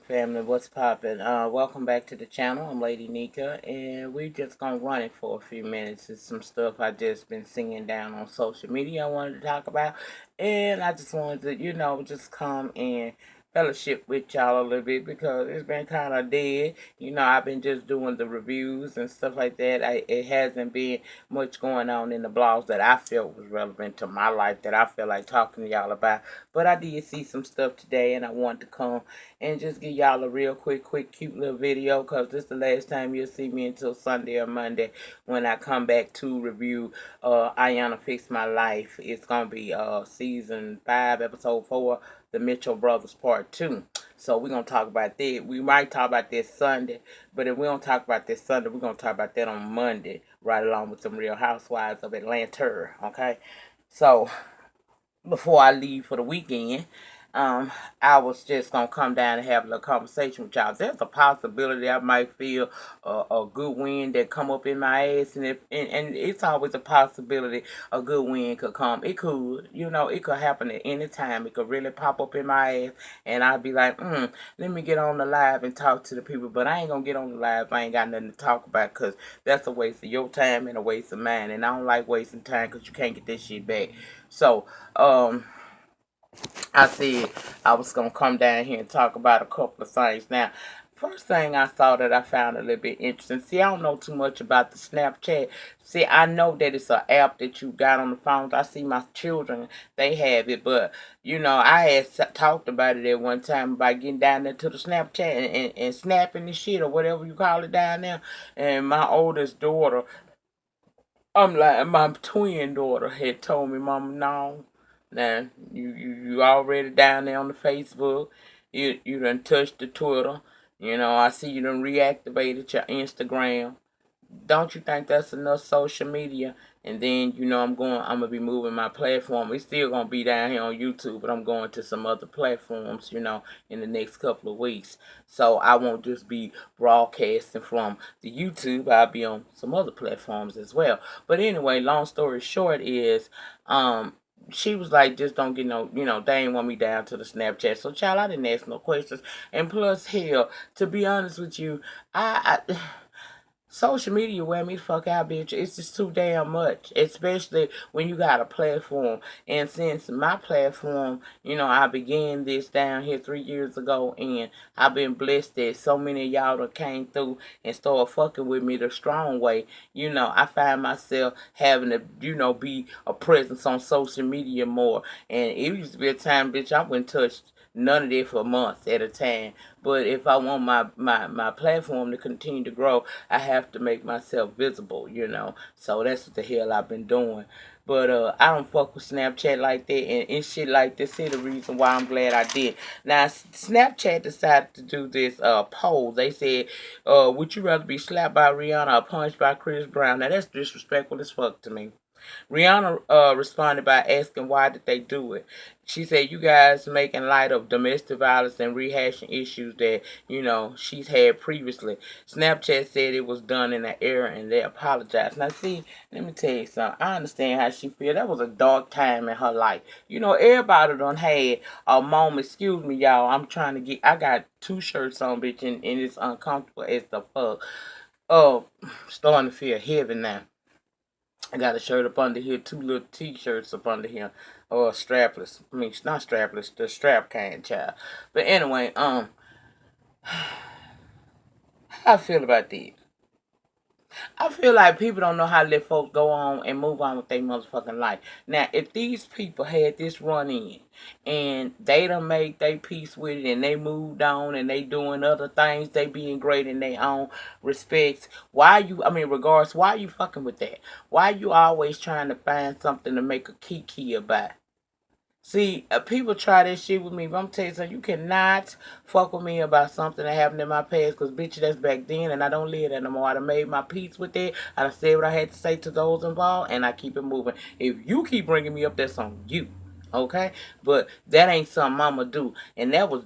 Family, what's poppin'? Welcome back to the channel. I'm Lady Nika, and we just gonna run it for a few minutes. It's some stuff I just been seeing down on social media I wanted to talk about, and I just wanted to, just come and fellowship with y'all a little bit because it's been kind of dead. I've been just doing the reviews and stuff like that. It hasn't been much going on in the blogs that I felt was relevant to my life that I feel like talking to y'all about. But I did see some stuff today, and I wanted to come and just give y'all a real quick, cute little video because this is the last time you'll see me until Sunday or Monday when I come back to review Ayana Fix My Life. It's going to be season 5, episode 4, The Mitchell Brothers Part 2. So we're going to talk about that. We might talk about this Sunday, but if we don't talk about this Sunday, we're going to talk about that on Monday, right along with some Real Housewives of Atlanta, okay? So before I leave for the weekend, um, I was just gonna come down and have a little conversation with y'all. There's a possibility I might feel a good wind that come up in my ass, and it's always a possibility a good wind could come. It could, it could happen at any time. It could really pop up in my ass, and I'd be like, let me get on the live and talk to the people. But I ain't gonna get on the live. I ain't got nothing to talk about because that's a waste of your time and a waste of mine. And I don't like wasting time because you can't get this shit back. So, I said I was gonna come down here and talk about a couple of things. Now, first thing I saw that I found a little bit interesting. See, I don't know too much about the Snapchat. See, I know that it's an app that you got on the phones. I see my children, they have it, but I had talked about it at one time about getting down there to the Snapchat and snapping the shit or whatever you call it down there. And my oldest daughter, I'm like, my twin daughter had told me, Mama, no. Now, you already down there on the Facebook. You done touched the Twitter. I see you done reactivated your Instagram. Don't you think that's enough social media? And then I'm gonna be moving my platform. It's still gonna be down here on YouTube, but I'm going to some other platforms, in the next couple of weeks. So I won't just be broadcasting from the YouTube. I'll be on some other platforms as well. But anyway, long story short is she was like, just don't get no, they ain't want me down to the Snapchat. So, child, I didn't ask no questions. And plus, hell, to be honest with you, I social media wear me the fuck out, bitch. It's just too damn much, especially when you got a platform. And since my platform, I began this down here 3 years ago, and I've been blessed that so many of y'all that came through and started fucking with me the strong way. I find myself having to, be a presence on social media more. And it used to be a time, bitch, I wouldn't touch none of that for months at a time. But if I want my platform to continue to grow, I have to make myself visible. So that's what the hell I've been doing. But I don't fuck with Snapchat like that and shit like this. See the reason why I'm glad I did. Now Snapchat decided to do this poll. They said, would you rather be slapped by Rihanna or punched by Chris Brown? Now that's disrespectful as fuck to me. Rihanna responded by asking why did they do it. She said, you guys making light of domestic violence and rehashing issues that, she's had previously. Snapchat said it was done in an error and they apologized. Now, see, let me tell you something. I understand how she feel. That was a dark time in her life. Everybody done had a moment. Excuse me, y'all. I'm trying to I got 2 shirts on, bitch, and it's uncomfortable as the fuck. Oh, starting to feel heavy now. I got a shirt up under here, 2 little t-shirts up under here. Or strapless. I mean, it's not strapless, the strap kind, child. But anyway, how I feel about this? I feel like people don't know how to let folks go on and move on with their motherfucking life. Now, if these people had this run in and they done made their peace with it and they moved on and they doing other things, they being great in their own respects, regards, why are you fucking with that? Why are you always trying to find something to make a kiki about? See, people try this shit with me, but I'm telling you something, you cannot fuck with me about something that happened in my past, because, bitch, that's back then, and I don't live that no more. I done made my peace with it. I done said what I had to say to those involved, and I keep it moving. If you keep bringing me up, that's on you. Okay, but that ain't something I'ma do, and that was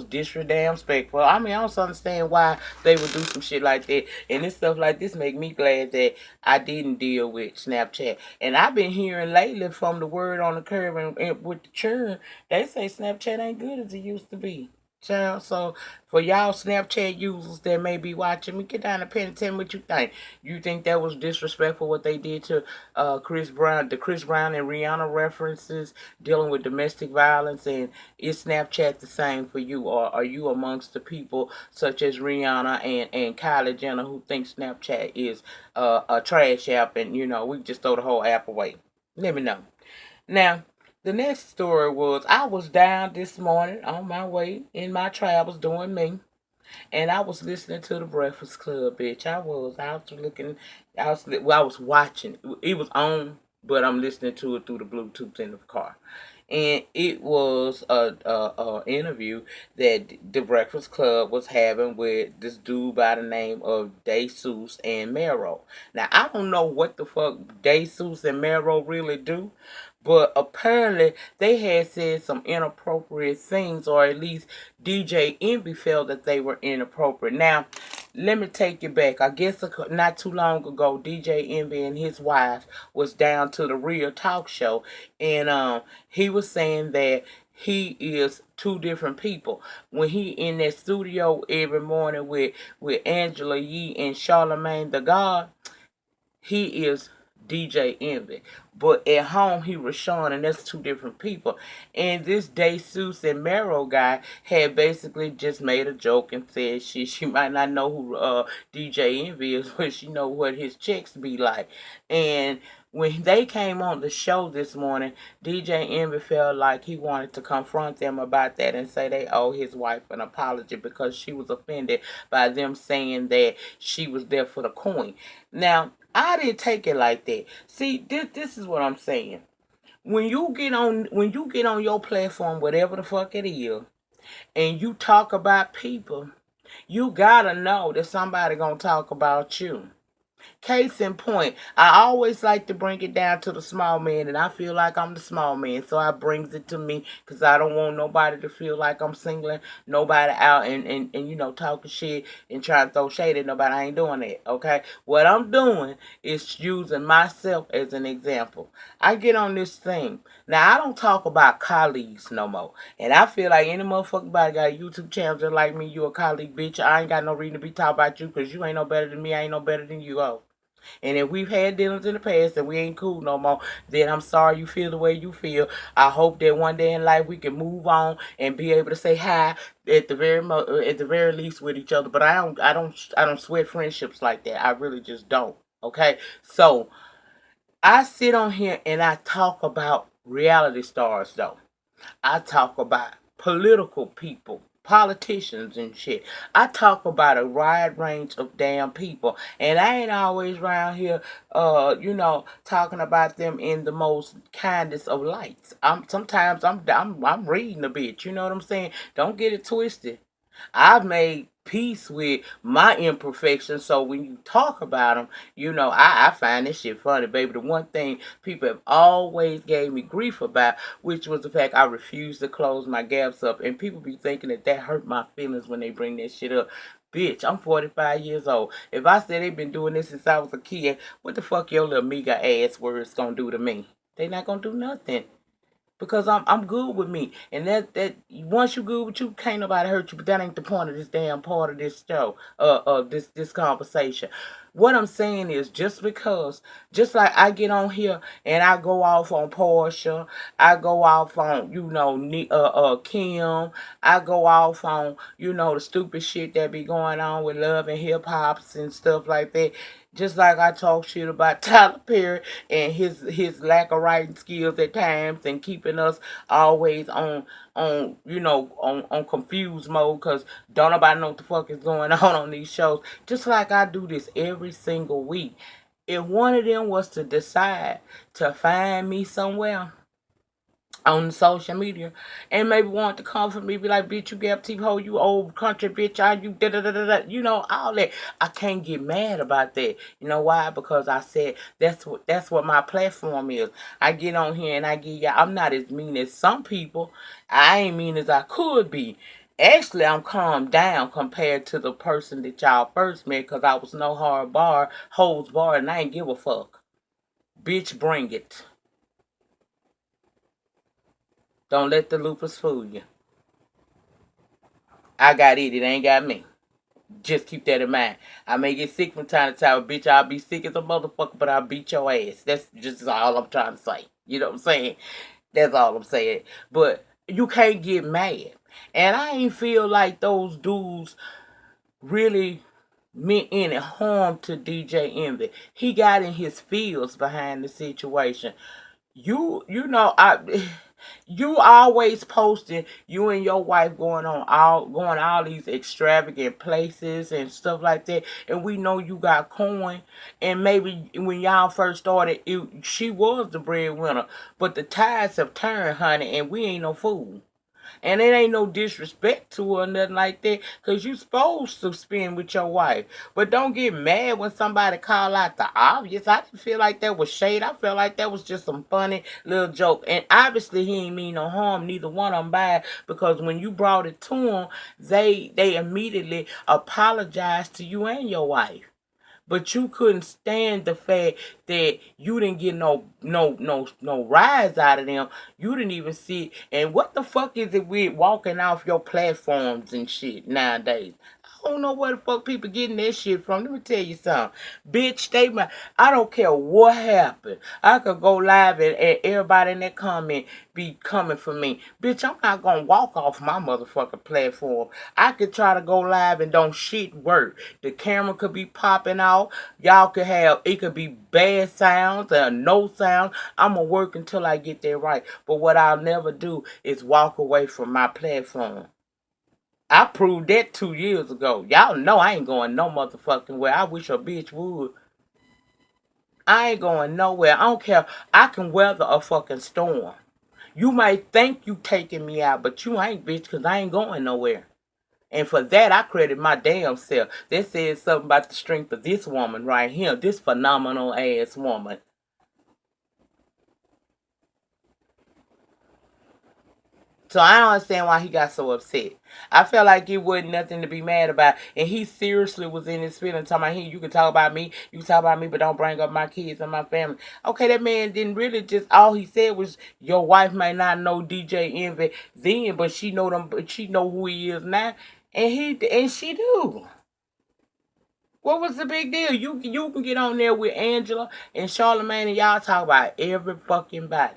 disrespectful. I mean, I don't understand why they would do some shit like that, and this stuff like this make me glad that I didn't deal with Snapchat. And I've been hearing lately from the word on the curve and with the churn, they say Snapchat ain't good as it used to be. Child, so for y'all Snapchat users that may be watching me, get down and pen and tell me what you think. You think that was disrespectful what they did to Chris Brown, the Chris Brown and Rihanna references dealing with domestic violence, and is Snapchat the same for you, or are you amongst the people such as Rihanna and Kylie Jenner who think Snapchat is a trash app and we just throw the whole app away? Let me know. Now, the next story was I was down this morning on my way in my travels doing me, and I was listening to the Breakfast Club, bitch. I was looking, I was watching. It was on, but I'm listening to it through the Bluetooth in the car. And it was a interview that the Breakfast Club was having with this dude by the name of DeSeuss and Mero. Now I don't know what the fuck DeSeuss and Mero really do, but apparently they had said some inappropriate things, or at least DJ Envy felt that they were inappropriate. Now, let me take you back. I guess not too long ago, DJ Envy and his wife was down to the Real Talk Show, and he was saying that he is two different people. When he in that studio every morning with Angela Yee and Charlemagne the God, he is DJ Envy. But at home he was Sean, and that's two different people. And this DeSeuss and Mero guy had basically just made a joke and said she might not know who DJ Envy is, but she know what his checks be like. And when they came on the show this morning, DJ Envy felt like he wanted to confront them about that and say they owe his wife an apology because she was offended by them saying that she was there for the coin. Now, I didn't take it like that. See, this is what I'm saying. When you get on your platform, whatever the fuck it is, and you talk about people, you gotta know that somebody gonna talk about you. Case in point, I always like to bring it down to the small man, and I feel like I'm the small man, so I brings it to me because I don't want nobody to feel like I'm singling nobody out and talking shit and trying to throw shade at nobody. I ain't doing that, okay? What I'm doing is using myself as an example. I get on this thing. Now, I don't talk about colleagues no more, and I feel like any motherfucking body got a YouTube channel just like me, you a colleague, bitch. I ain't got no reason to be talking about you because you ain't no better than me, I ain't no better than you, oh. And if we've had dealings in the past and we ain't cool no more, then I'm sorry you feel the way you feel. I hope that one day in life we can move on and be able to say hi at the very least with each other. But I don't sweat friendships like that. I really just don't. Okay, so I sit on here and I talk about reality stars though. I talk about political people, politicians and shit. I talk about a wide range of damn people. And I ain't always around here talking about them in the most kindest of lights. I'm reading a bit, you know what I'm saying? Don't get it twisted. I've made peace with my imperfections, so when you talk about them, I find this shit funny, baby. The one thing people have always gave me grief about, which was the fact I refused to close my gaps up, and people be thinking that hurt my feelings when they bring that shit up. Bitch, I'm 45 years old. If I said they've been doing this since I was a kid, what the fuck your little meager ass words gonna do to me? They not gonna do nothing because I'm good with me, and that once you good with you, can't nobody hurt you. But that ain't the point of this damn part of this show, this conversation. What I'm saying is, just like I get on here and I go off on Portia, I go off on Kim, I go off on the stupid shit that be going on with love and hip hops and stuff like that. Just like I talk shit about Tyler Perry and his lack of writing skills at times and keeping us always on confused mode because don't nobody know what the fuck is going on these shows. Just like I do this every single week. If one of them was to decide to find me somewhere on social media and maybe want to come for me, be like, bitch, you gap teeth hoe, you old country bitch, are you da da da da da, all that. I can't get mad about that. You know why? Because I said that's what my platform is. I get on here and I get y'all. I'm not as mean as some people. I ain't mean as I could be. Actually, I'm calmed down compared to the person that y'all first met because I was no hard bar, holds bar, and I ain't give a fuck. Bitch, bring it. Don't let the lupus fool you. I got it. It ain't got me. Just keep that in mind. I may get sick from time to time, bitch. I'll be sick as a motherfucker, but I'll beat your ass. That's just all I'm trying to say. You know what I'm saying? That's all I'm saying. But you can't get mad. And I ain't feel like those dudes really meant any harm to DJ Envy. He got in his feels behind the situation. You know you always posting you and your wife going all these extravagant places and stuff like that, and we know you got coin, and maybe when y'all first started she was the breadwinner, but the tides have turned, honey, and we ain't no fool. And it ain't no disrespect to her or nothing like that, because you supposed to spend with your wife. But don't get mad when somebody call out the obvious. I didn't feel like that was shade. I felt like that was just some funny little joke. And obviously he ain't mean no harm, neither one of them by it, because when you brought it to them, they immediately apologized to you and your wife. But you couldn't stand the fact that you didn't get no rise out of them. You didn't even see. And what the fuck is it with walking off your platforms and shit nowadays? I don't know where the fuck people getting that shit from. Let me tell you something. Bitch, I don't care what happened. I could go live and everybody in that comment be coming for me. Bitch, I'm not gonna walk off my motherfucking platform. I could try to go live and don't shit work. The camera could be popping off. Y'all could have, it could be bad sounds or no sound. I'm gonna work until I get that right. But what I'll never do is walk away from my platform. I proved that 2 years ago. Y'all know I ain't going no motherfucking where. I wish a bitch would. I ain't going nowhere. I don't care. I can weather a fucking storm. You might think you taking me out, but you ain't, bitch, because I ain't going nowhere. And for that, I credit my damn self. That says something about the strength of this woman right here, this phenomenal ass woman. So I don't understand why he got so upset. I felt like it wasn't nothing to be mad about. And he seriously was in his feelings talking about, hey, you can talk about me, but don't bring up my kids and my family. Okay, that man didn't really just, all he said was your wife may not know DJ Envy then, but she know them, but she know who he is now. And she do. What was the big deal? You can get on there with Angela and Charlamagne and y'all talk about every fucking body.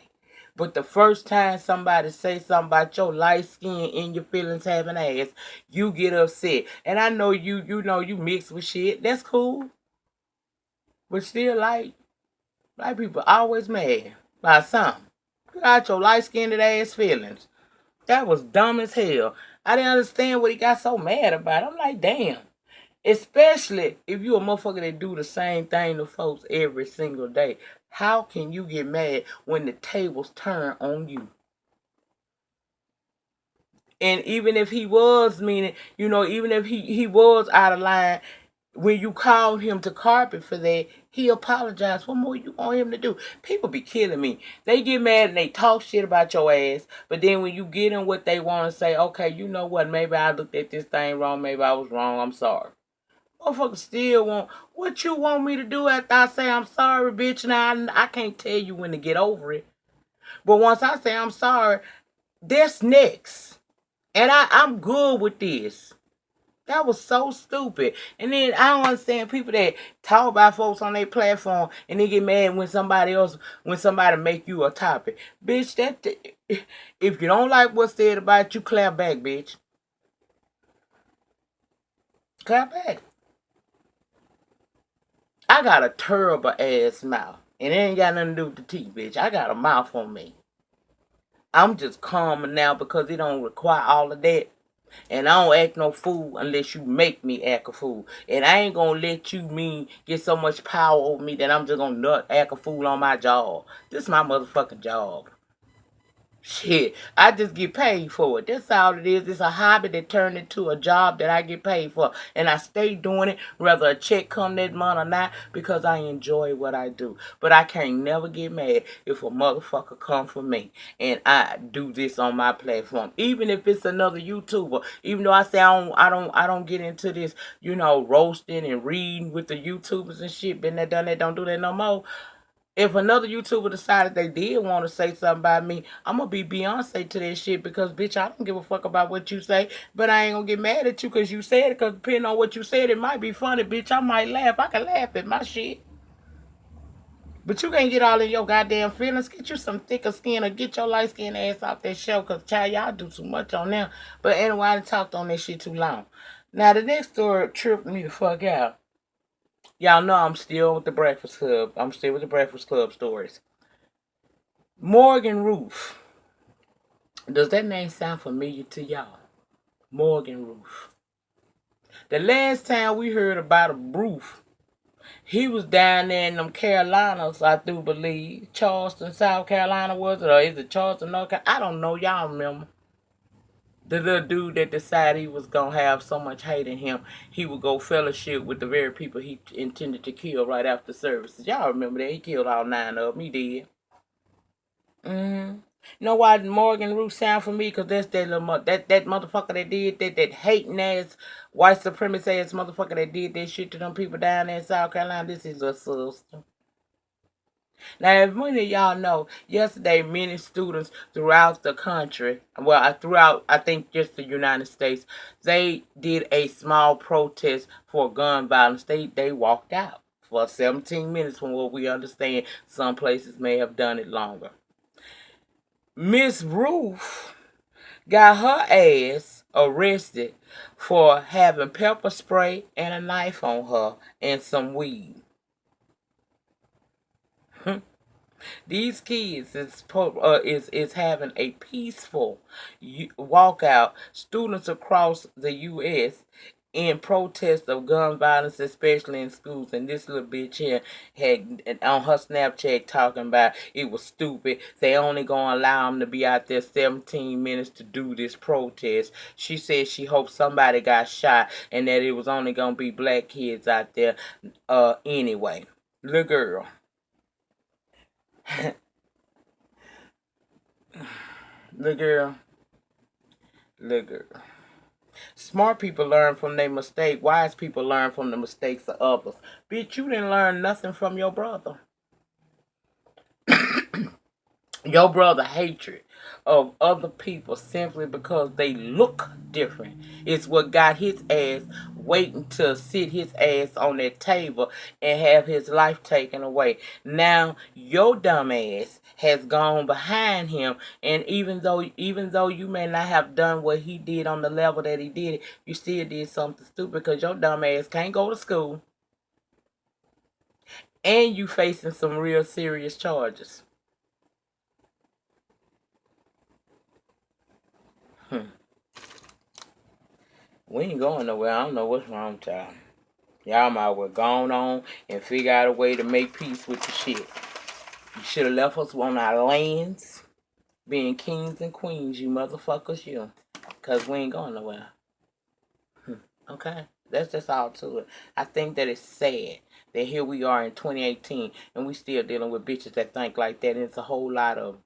But the first time somebody say something about your light skin and your feelings having ass, you get upset. And I know you know you mix with shit. That's cool. But still like people always mad by something. You got your light skinned ass feelings. That was dumb as hell. I didn't understand what he got so mad about. I'm like, damn. Especially if you a motherfucker that do the same thing to folks every single day. How can you get mad when the tables turn on you? And even if he was meaning, even if he was out of line, when you called him to carpet for that, he apologized. What more you want him to do? People be killing me. They get mad and they talk shit about your ass, but then when you get them what they want to say, okay, you know what? Maybe I looked at this thing wrong. Maybe I was wrong. I'm sorry. Motherfuckers still want what you want me to do after I say I'm sorry, bitch. Now I can't tell you when to get over it. But once I say I'm sorry, that's next. And I'm good with this. That was so stupid. And then I don't understand people that talk about folks on their platform and they get mad when somebody make you a topic. Bitch, if you don't like what's said about you, clap back, bitch. Clap back. I got a terrible ass mouth. And it ain't got nothing to do with the teeth, bitch. I got a mouth on me. I'm just calmer now because it don't require all of that. And I don't act no fool unless you make me act a fool. And I ain't gonna let you get so much power over me that I'm just gonna not act a fool on my job. This is my motherfucking job. Shit, I just get paid for it. That's all it is. It's a hobby that turned into a job that I get paid for. And I stay doing it, whether a check come that month or not, because I enjoy what I do. But I can't never get mad if a motherfucker come for me and I do this on my platform. Even if it's another YouTuber. Even though I say I don't get into this, roasting and reading with the YouTubers and shit. Been there, done that, don't do that no more. If another YouTuber decided they did want to say something about me, I'm gonna be Beyonce to that shit because bitch, I don't give a fuck about what you say, but I ain't gonna get mad at you because you said it. Because depending on what you said, it might be funny, bitch. I might laugh. I can laugh at my shit. But you can't get all in your goddamn feelings. Get you some thicker skin or get your light skin ass off that show. Cause child, y'all do too much on them. But anyway, I done talked on that shit too long. Now the next story tripped me the fuck out. Y'all know I'm still with the Breakfast Club. I'm still with the Breakfast Club stories. Morgan Roof. Does that name sound familiar to y'all? Morgan Roof. The last time we heard about a roof, he was down there in them Carolinas, I do believe. Charleston, South Carolina, was it? Or is it Charleston, North Carolina? I don't know. Y'all remember. The little dude that decided he was going to have so much hate in him, he would go fellowship with the very people he intended to kill right after services. Y'all remember that? He killed all 9 of them. He did. Mm-hmm. You know why Morgan Roof sound for me? Because that's that little that motherfucker that did that hating ass white supremacist ass motherfucker that did that shit to them people down there in South Carolina. This is a sister. Now, as many of y'all know, yesterday many students throughout the country, well, throughout I think just the United States, they did a small protest for gun violence. They walked out for 17 minutes, from what we understand. Some places may have done it longer. Miss Roof got her ass arrested for having pepper spray and a knife on her and some weed. These kids is having a peaceful walkout. Students across the U.S. in protest of gun violence, especially in schools. And this little bitch here had on her Snapchat talking about it was stupid. They only gonna allow them to be out there 17 minutes to do this protest. She said she hoped somebody got shot and that it was only gonna be black kids out there. Anyway, little girl. Little girl. Little girl. Smart people learn from their mistake. Wise people learn from the mistakes of others. Bitch, you didn't learn nothing from your brother. Your brother hatred of other people simply because they look different is what got his ass waiting to sit his ass on that table and have his life taken away. Now your dumb ass has gone behind him, and even though you may not have done what he did on the level that he did it, you still did something stupid because your dumb ass can't go to school and you facing some real serious charges. Hmm. We ain't going nowhere. I don't know what's wrong with y'all. Y'all might well gone on and figure out a way to make peace with the shit. You should have left us on our lands, being kings and queens, you motherfuckers, you. Because we ain't going nowhere. Okay? That's just all to it. I think that it's sad that here we are in 2018 and we still dealing with bitches that think like that. And it's a whole lot of them.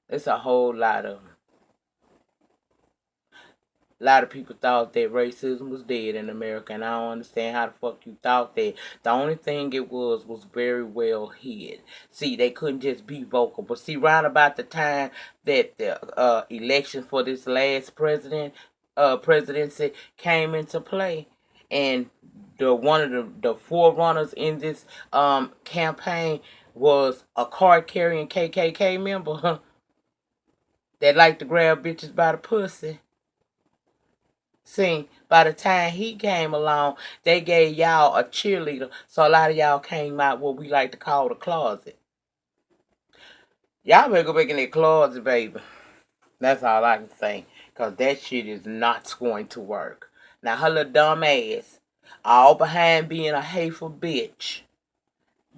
It's a whole lot of them. A lot of people thought that racism was dead in America, and I don't understand how the fuck you thought that. The only thing it was very well hid. See, they couldn't just be vocal. But see, right about the time that the election for this last presidency came into play, and the one of the forerunners in this campaign was a card carrying KKK member that liked to grab bitches by the pussy. See, by the time he came along, they gave y'all a cheerleader. So a lot of y'all came out what we like to call the closet. Y'all better go back in that closet, baby. That's all I can say. Because that shit is not going to work. Now, her little dumb ass, all behind being a hateful bitch.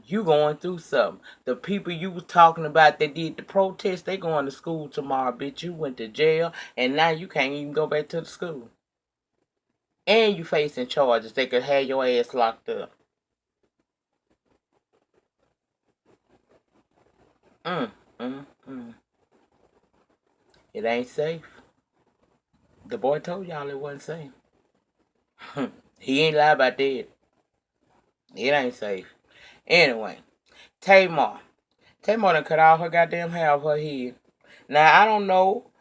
You going through something. The people you was talking about that did the protest, they going to school tomorrow, bitch. You went to jail, and now you can't even go back to the school. And you facing charges. They could have your ass locked up. Mm, mm, mm. It ain't safe. The boy told y'all it wasn't safe. He ain't lie about that. It ain't safe. Anyway, Tamar. Tamar done cut all her goddamn hair off her head. Now I don't know.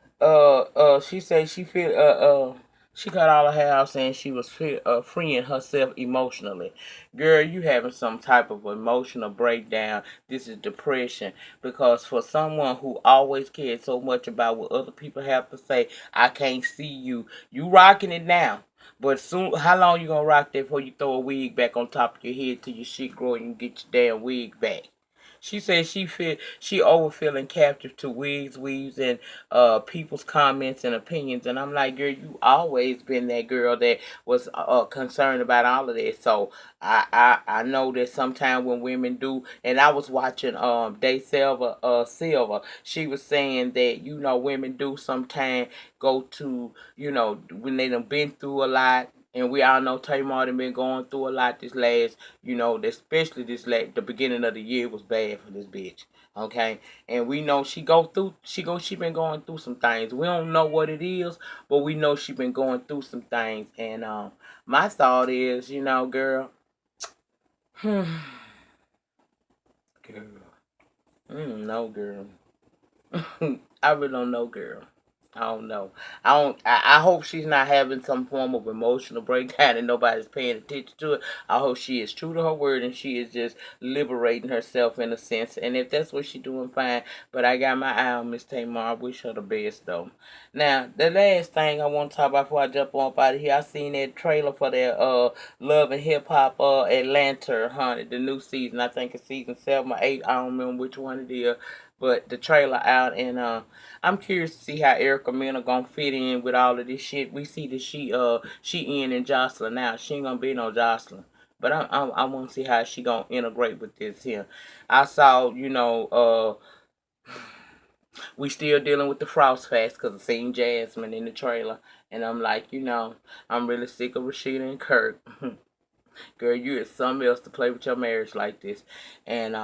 She said she feel she cut all her hair off saying she was freeing herself emotionally. Girl, you having some type of emotional breakdown. This is depression because for someone who always cared so much about what other people have to say, I can't see you. You rocking it now. But soon, how long you gonna rock that before you throw a wig back on top of your head till your shit grow and you get your damn wig back? She said she over feeling captive to wigs, weaves, and people's comments and opinions. And I'm like, girl, you always been that girl that was concerned about all of this. So I know that sometimes when women do, and I was watching Day Silver, she was saying that women do sometimes go to when they done been through a lot. And we all know Tamar done been going through a lot this last, especially the beginning of the year was bad for this bitch. Okay, and we know she been going through some things. We don't know what it is, but we know she been going through some things. And my thought is, girl, girl, no, girl. I really don't know, girl. I don't know. I don't. I hope she's not having some form of emotional breakdown and nobody's paying attention to it. I hope she is true to her word and she is just liberating herself in a sense. And if that's what she's doing, fine. But I got my eye on Miss Tamar. I wish her the best though. Now the last thing I want to talk about before I jump on up out of here, I seen that trailer for that Love and Hip Hop Atlanta, honey, the new season. I think it's season 7 or 8. I don't remember which one it is, but the trailer out and I'm curious to see how Erica Mena gonna fit in with all of this shit. We see that she in and Jocelyn now. She ain't gonna be no Jocelyn. But I want to see how she gonna integrate with this here. I saw we still dealing with the Frost Fest because I seen Jasmine in the trailer, and I'm like I'm really sick of Rashida and Kirk. Girl, you is something else to play with your marriage like this, and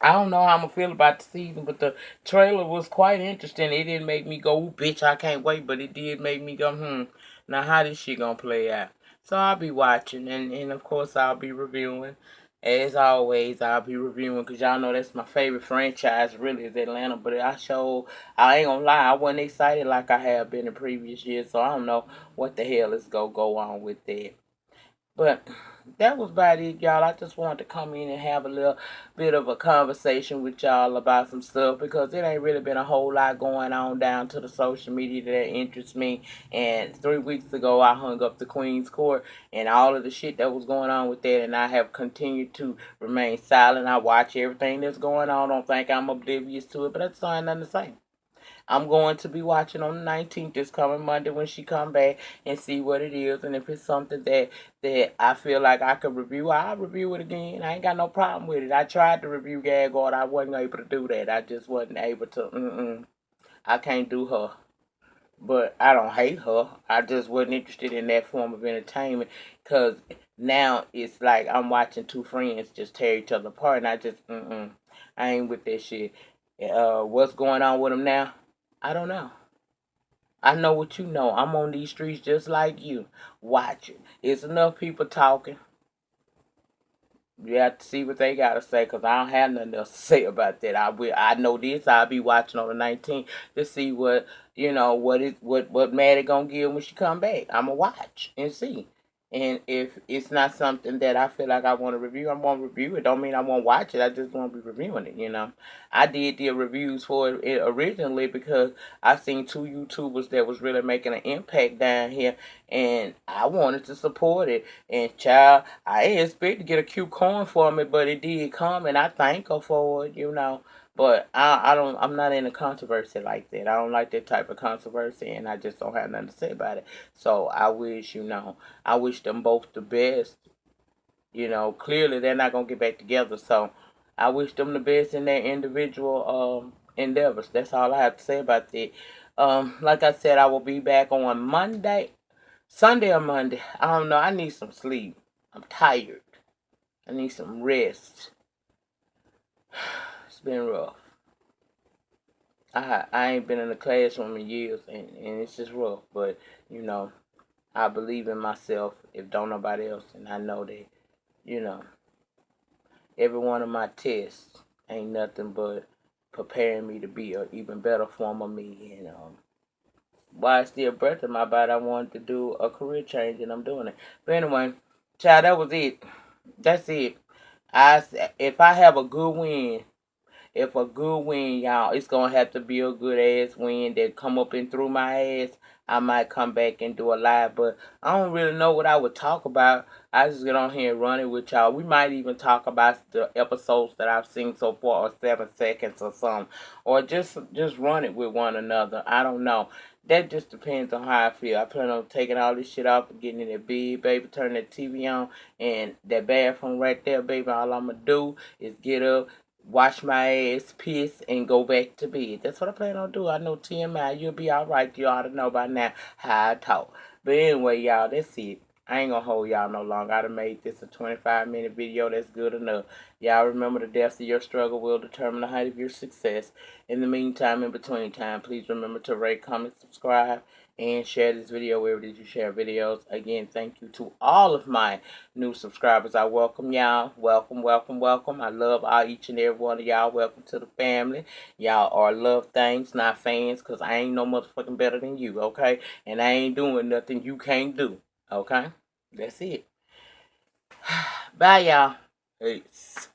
I don't know how I'm gonna feel about the season, but the trailer was quite interesting. It didn't make me go, "Ooh, bitch, I can't wait," but it did make me go, now how this shit gonna play out? So I'll be watching, and of course I'll be reviewing. As always, I'll be reviewing because y'all know that's my favorite franchise, really, is Atlanta. But I ain't gonna lie, I wasn't excited like I have been in previous years, so I don't know what the hell is gonna go on with that. But that was about it, y'all. I just wanted to come in and have a little bit of a conversation with y'all about some stuff because it ain't really been a whole lot going on down to the social media that interests me. And 3 weeks ago, I hung up the Queen's Court and all of the shit that was going on with that, and I have continued to remain silent. I watch everything that's going on. Don't think I'm oblivious to it, but that's not nothing to say. I'm going to be watching on the 19th, this coming Monday when she come back and see what it is. And if it's something that I feel like I could review, I'll review it again. I ain't got no problem with it. I tried to review Gag Guard. I wasn't able to do that. I just wasn't able to. I can't do her. But I don't hate her. I just wasn't interested in that form of entertainment because now it's like I'm watching two friends just tear each other apart, and I ain't with that shit. What's going on with them now? I don't know. I know what you know. I'm on these streets just like you. Watching. It's enough people talking. You have to see what they gotta say, cause I don't have nothing else to say about that. I know this. I'll be watching on the 19th to see what Maddie gonna give when she come back. I'ma watch and see. And if it's not something that I feel like I want to review, I'm gonna review it. Don't mean I won't watch it. I just won't be reviewing it. I did the reviews for it originally because I seen two YouTubers that was really making an impact down here, and I wanted to support it. And child, I didn't expect to get a cute coin from it, but it did come, and I thank her for it. But I'm not in a controversy like that. I don't like that type of controversy, and I just don't have nothing to say about it. So I wish them both the best. Clearly they're not gonna get back together, so I wish them the best in their individual endeavors. That's all I have to say about that. Like I said, I will be back on Monday. Sunday or Monday. I don't know. I need some sleep. I'm tired. I need some rest. It's been rough. I ain't been in the classroom in years, and it's just rough. But you know, I believe in myself. If don't nobody else, and I know that you know every one of my tests ain't nothing but preparing me to be an even better form of me. And while I still breath in my body, I wanted to do a career change, and I'm doing it. But anyway, child, that was it. That's it. If I have a good win, if a good win, y'all, it's gonna have to be a good ass win that come up and through my ass. I might come back and do a live, but I don't really know what I would talk about. I just get on here and run it with y'all. We might even talk about the episodes that I've seen so far, or 7 seconds or something, or just run it with one another. I don't know. That just depends on how I feel. I plan on taking all this shit off and getting in that bed, baby, turn that TV on, and that bathroom right there, baby. All I'ma do is get up, wash my ass, piss, and go back to bed. That's what I plan on doing. I know TMI, you'll be alright. You ought to know by now how I talk. But anyway, y'all, that's it. I ain't gonna hold y'all no longer. I done made this a 25-minute video. That's good enough. Y'all remember the depth of your struggle will determine the height of your success. In the meantime, in between time, please remember to rate, comment, subscribe, and share this video wherever it is you share videos. Again, thank you to all of my new subscribers. I welcome y'all. Welcome, welcome, welcome. I love each and every one of y'all. Welcome to the family. Y'all are love things, not fans, because I ain't no motherfucking better than you, okay? And I ain't doing nothing you can't do, okay? That's it. Bye, y'all. Peace.